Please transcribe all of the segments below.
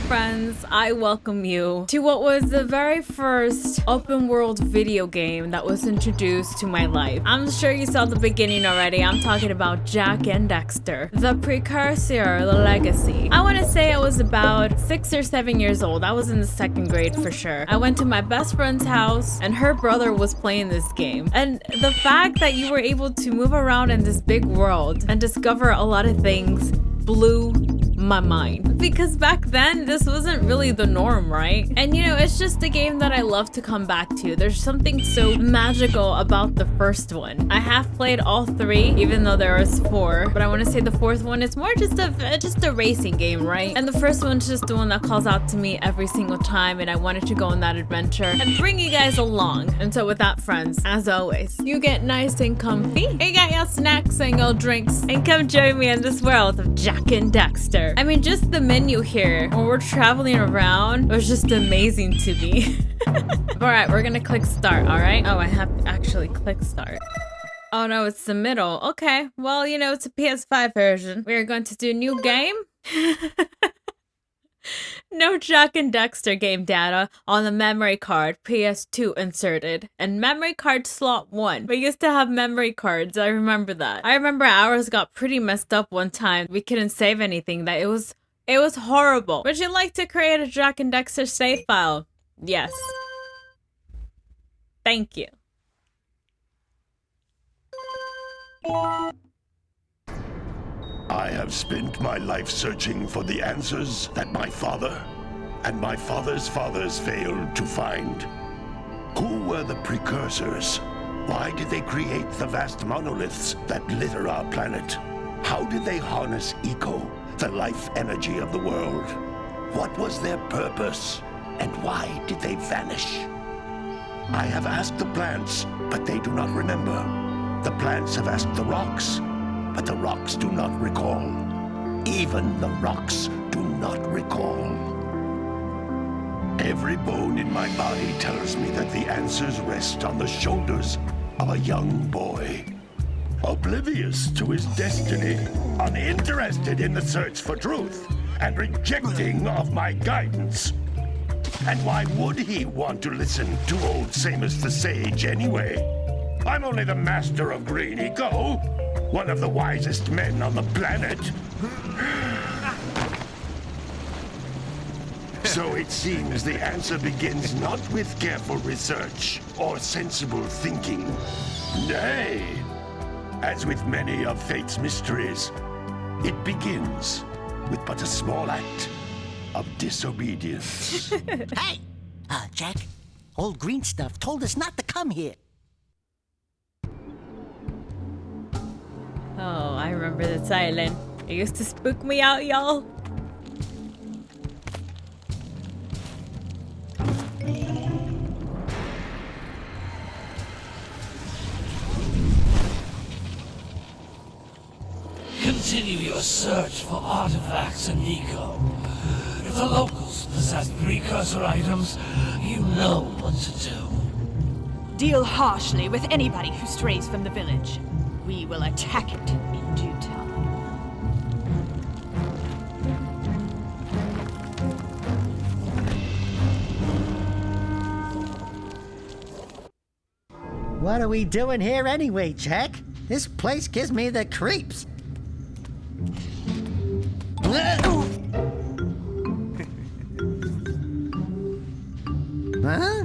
Friends, I welcome you to what was the very first open world video game that was introduced to my life. I'm sure you saw the beginning already. I'm talking about Jak and Daxter, the Precursor Legacy. I want to say I was about 6 or 7 years old. I was in the 2nd grade for sure. I went to my best friend's house and her brother was playing this game. And the fact that you were able to move around in this big world and discover a lot of things blew my mind, because back then this wasn't really the norm, right? And you know, it's just a game that I love to come back to. There's something so magical about the first one. I have played all 3, even though there was 4, but I want to say the 4th one is more just a racing game, right? And the first one's just the one that calls out to me every single time, and I wanted to go on that adventure and bring you guys along. And so with that, friends, as always, you get nice and comfy, you got your snacks and your drinks, and come join me in this world of Jak and Daxter. I mean, just the menu here when we're traveling around was just amazing to me. Alright, we're gonna click start, alright? Oh, I have to actually click start. Oh no, it's the middle. Okay, well, you know, it's a PS5 version. We're going to do new game. No Jak and Daxter game data on the memory card, PS2 inserted, and memory card slot 1. We used to have memory cards, I remember that. I remember ours got pretty messed up one time. We couldn't save anything. It was horrible. Would you like to create a Jak and Daxter save file? Yes. Thank you. I have spent my life searching for the answers that my father and my father's fathers failed to find. Who were the precursors? Why did they create the vast monoliths that litter our planet? How did they harness eco, the life energy of the world? What was their purpose? And why did they vanish? I have asked the plants, but they do not remember. The plants have asked the rocks, but the rocks do not recall. Even the rocks do not recall. Every bone in my body tells me that the answers rest on the shoulders of a young boy. Oblivious to his destiny, uninterested in the search for truth, and rejecting of my guidance. And why would he want to listen to old Samus the Sage anyway? I'm only the master of green eco, one of the wisest men on the planet. So it seems the answer begins not with careful research or sensible thinking. Nay, as with many of fate's mysteries, it begins with but a small act of disobedience. Hey! Jak, old green stuff told us not to come here. Oh, I remember this island. It used to spook me out, y'all. Continue your search for artifacts and eco. If the locals possess precursor items, you know what to do. Deal harshly with anybody who strays from the village. We will attack it in due time. What are we doing here anyway, Jak? This place gives me the creeps. Huh?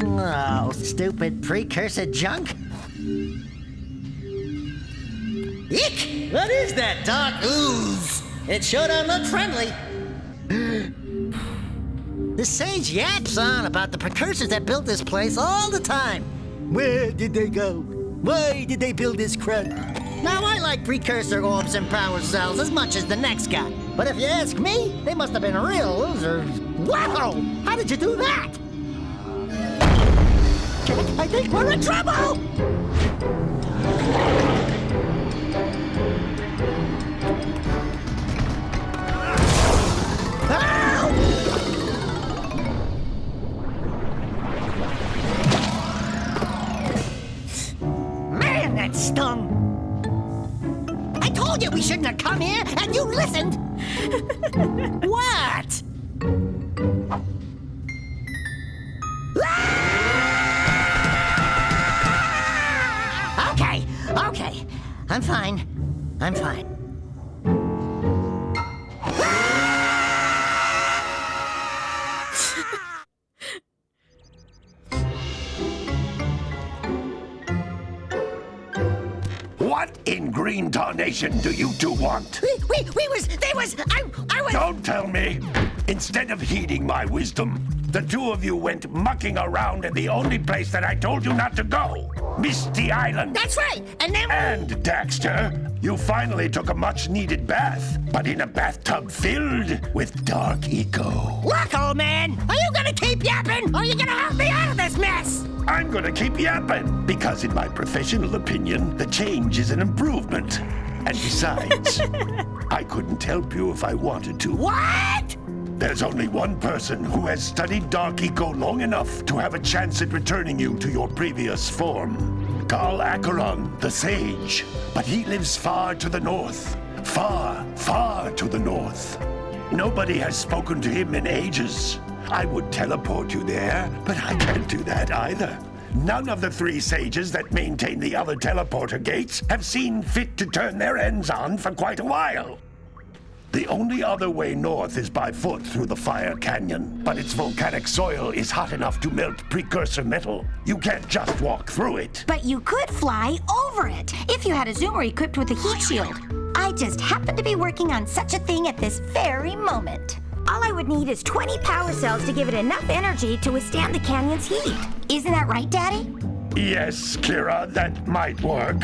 Oh, stupid precursor junk. Eek! What is that dark ooze? It sure don't look friendly. The sage yaps on about the precursors that built this place all the time. Where did they go? Why did they build this crap? Now, I like precursor orbs and power cells as much as the next guy. But if you ask me, they must have been real losers. Wow! How did you do that? I think we're in trouble! Man, that stung! I told you we shouldn't have come here, and you listened! What? Okay. I'm fine. What in green tarnation do you two want? I was... Don't tell me! Instead of heeding my wisdom, the two of you went mucking around in the only place that I told you not to go. Misty Island. That's right, and then... And, Daxter, you finally took a much-needed bath, but in a bathtub filled with dark eco. Look, old man, are you gonna keep yapping, or are you gonna help me out of this mess? I'm gonna keep yapping, because in my professional opinion, the change is an improvement. And besides, I couldn't help you if I wanted to. What? There's only one person who has studied Dark Eco long enough to have a chance at returning you to your previous form. Carl Acheron, the Sage. But he lives far to the north. Far, far to the north. Nobody has spoken to him in ages. I would teleport you there, but I can't do that either. None of the three sages that maintain the other teleporter gates have seen fit to turn their ends on for quite a while. The only other way north is by foot through the Fire Canyon, but its volcanic soil is hot enough to melt precursor metal. You can't just walk through it. But you could fly over it if you had a zoomer equipped with a heat shield. I just happen to be working on such a thing at this very moment. All I would need is 20 power cells to give it enough energy to withstand the canyon's heat. Isn't that right, Daddy? Yes, Kira, that might work.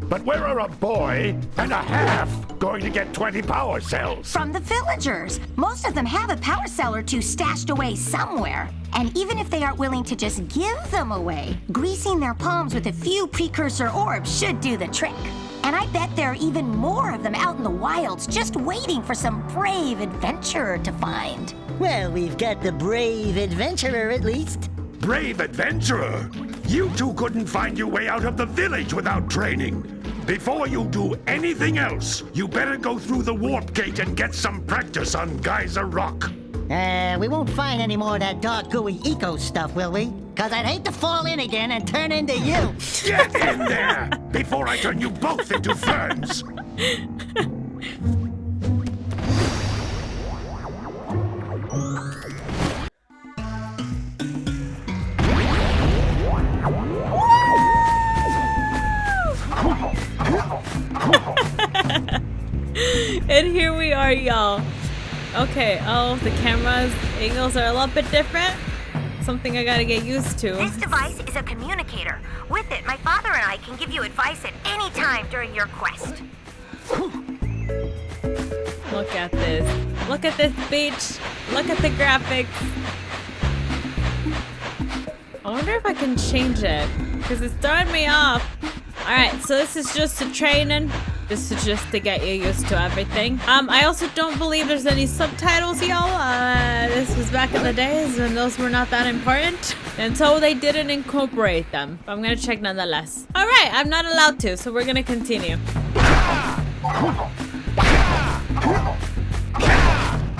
But where are a boy and a half going to get 20 power cells? From the villagers. Most of them have a power cell or two stashed away somewhere. And even if they aren't willing to just give them away, greasing their palms with a few precursor orbs should do the trick. And I bet there are even more of them out in the wilds just waiting for some brave adventurer to find. Well, we've got the brave adventurer at least. Brave adventurer? You two couldn't find your way out of the village without training. Before you do anything else, you better go through the warp gate and get some practice on Geyser Rock. We won't find any more of that dark gooey eco stuff, will we? 'Cause I'd hate to fall in again and turn into you. Get in there before I turn you both into ferns. And here we are, y'all. Okay, oh, the camera's angles are a little bit different. Something I gotta get used to. This device is a communicator. With it, my father and I can give you advice at any time during your quest. Look at this. Look at this beach. Look at the graphics. I wonder if I can change it, because it's throwing me off. Alright, so this is just a training. This is just to get you used to everything. I also don't believe there's any subtitles, y'all. This was back in the days when those were not that important. And so they didn't incorporate them. But I'm gonna check nonetheless. Alright, I'm not allowed to, so we're gonna continue.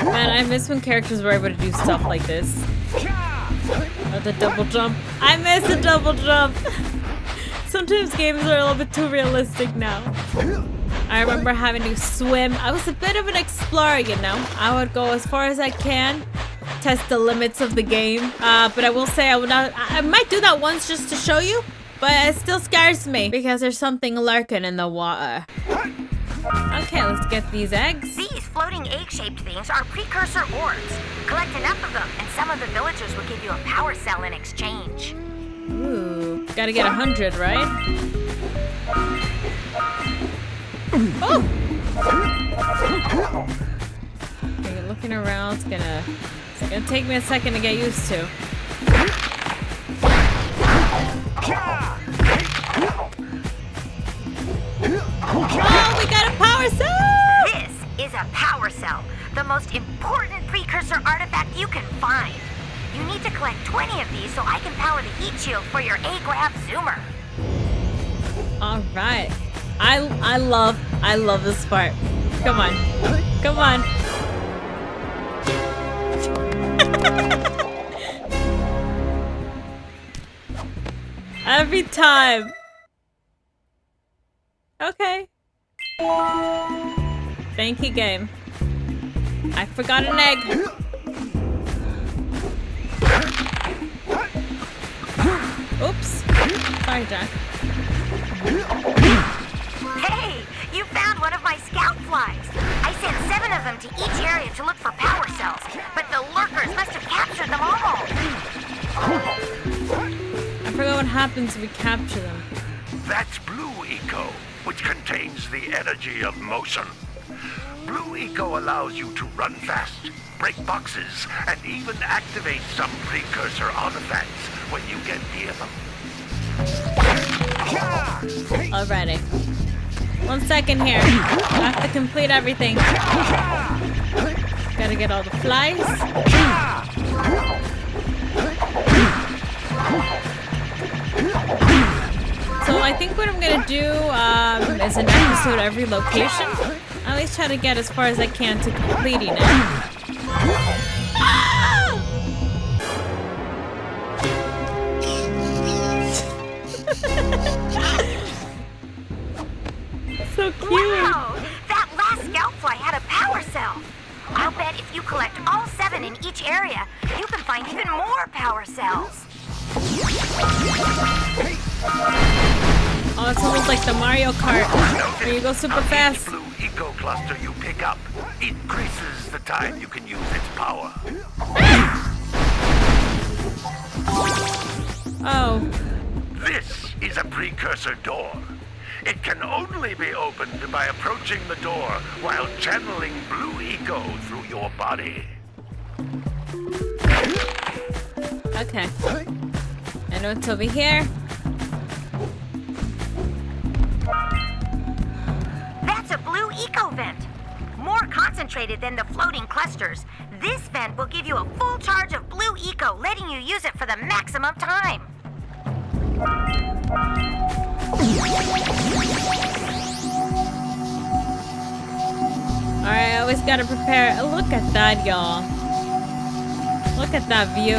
Man, I miss when characters were able to do stuff like this. Oh, the double jump. I miss the double jump. Sometimes games are a little bit too realistic now. I remember having to swim. I was a bit of an explorer, you know. I would go as far as I can, test the limits of the game. But I will say I might do that once just to show you, but it still scares me because there's something lurking in the water. Okay, let's get these eggs. These floating egg-shaped things are precursor orbs. Collect enough of them, and some of the villagers will give you a power cell in exchange. Ooh, gotta get 100, right? Oh! Okay, looking around, it's gonna take me a second to get used to. Oh, we got a power cell! This is a power cell, the most important precursor artifact you can find. You need to collect 20 of these so I can power the heat shield for your A-Grab zoomer. All right. I love this part. Come on. Come on. Every time. Okay. Thank you, game. I forgot an egg. Oops. Sorry, Jack. Hey, you found one of my scout flies. I sent 7 of them to each area to look for power cells, but the lurkers must have captured them all. I forgot what happens if we capture them. That's Blue Eco, which contains the energy of motion. Blue Eco allows you to run fast, break boxes, and even activate some precursor artifacts when you get near them. Alrighty. 1 second here. I have to complete everything. Gotta get all the flies. So I think what I'm gonna do is an episode every location. At least try to get as far as I can to completing it. So cute. Wow! That last scout fly had a power cell. I'll bet if you collect all 7 in each area, you can find even more power cells. Oh, it's almost like the Mario Kart, where you go super fast. Each Blue Eco cluster you pick up increases the time you can use its power. Oh. This is a precursor door. It can only be opened by approaching the door while channeling Blue Eco through your body. Okay. I know it's over here. That's a Blue Eco vent. More concentrated than the floating clusters. This vent will give you a full charge of Blue Eco, letting you use it for the maximum time. Alright, I always gotta prepare. Look at that, y'all. Look at that view.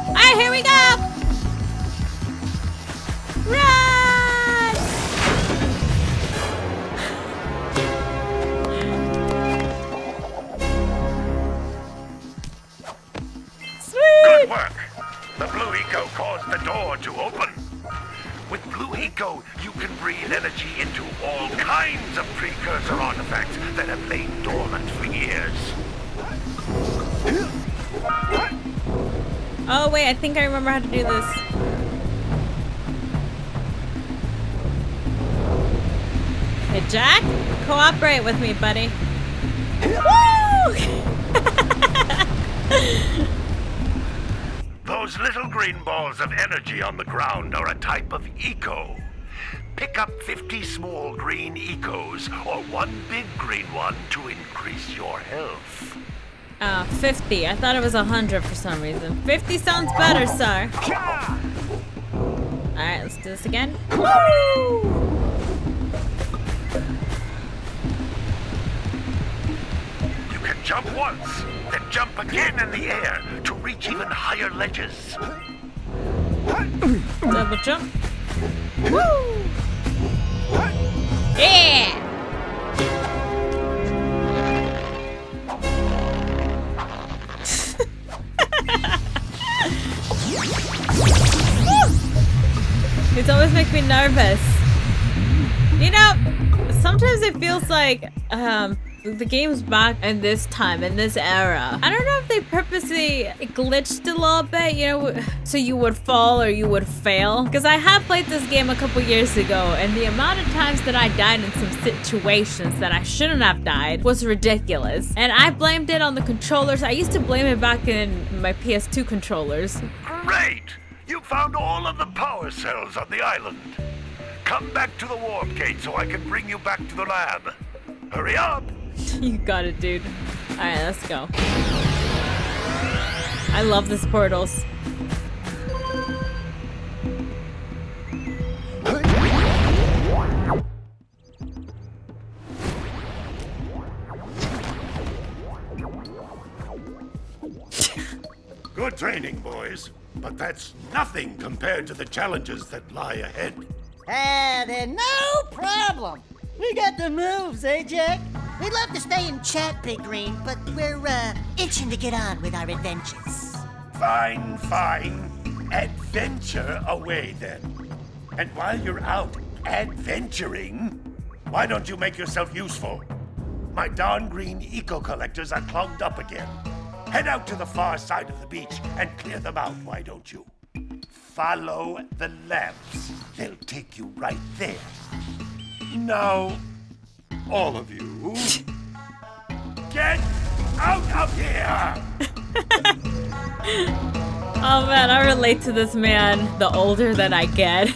Alright, here we go! Run! Sweet! Good work! The Blue Eco caused the door to open. With Blue Eco, you can breathe energy into all kinds of precursor artifacts that have lain dormant for years. Oh wait, I think I remember how to do this. Hey Jack, cooperate with me, buddy. Woo! Those little green balls of energy on the ground are a type of eco. Pick up 50 small green ecos or 1 big green one to increase your health. 50. I thought it was 100 for some reason. 50 sounds better, sir. Alright, let's do this again. Woo! You can jump once, then jump again in the air to reach even higher ledges. Double jump. Woo! Yeah! These always make me nervous. You know, sometimes it feels like The game's back in this time, in this era. I don't know if they purposely glitched a little bit, you know, so you would fall or you would fail. Because I have played this game a couple years ago, and the amount of times that I died in some situations that I shouldn't have died was ridiculous. And I blamed it on the controllers. I used to blame it back in my PS2 controllers. Great! You found all of the power cells on the island. Come back to the warp gate so I can bring you back to the lab. Hurry up! You got it, dude. Alright, let's go. I love these portals. Good training, boys. But that's nothing compared to the challenges that lie ahead. Then no problem. We got the moves, eh, Jak? We'd love to stay and chat, Big Green, but we're, itching to get on with our adventures. Fine, fine. Adventure away, then. And while you're out adventuring, why don't you make yourself useful? My darn green eco-collectors are clogged up again. Head out to the far side of the beach and clear them out, why don't you? Follow the lamps. They'll take you right there. Now, all of you, get out of here! Oh man, I relate to this man the older that I get.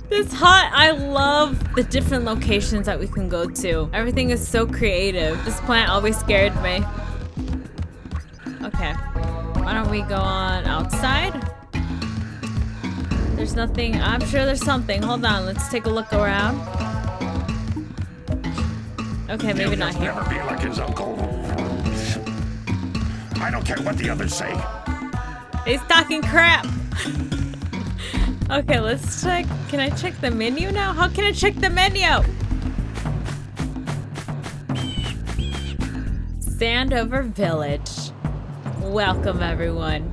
This hut, I love the different locations that we can go to. Everything is so creative. This plant always scared me. Okay, why don't we go on outside? There's nothing. I'm sure there's something. Hold on, let's take a look around. Okay, maybe not here. Never be like his uncle. I don't care what the others say. He's talking crap. Okay, let's check. Can I check the menu now? How can I check the menu? Sandover Village. Welcome, everyone.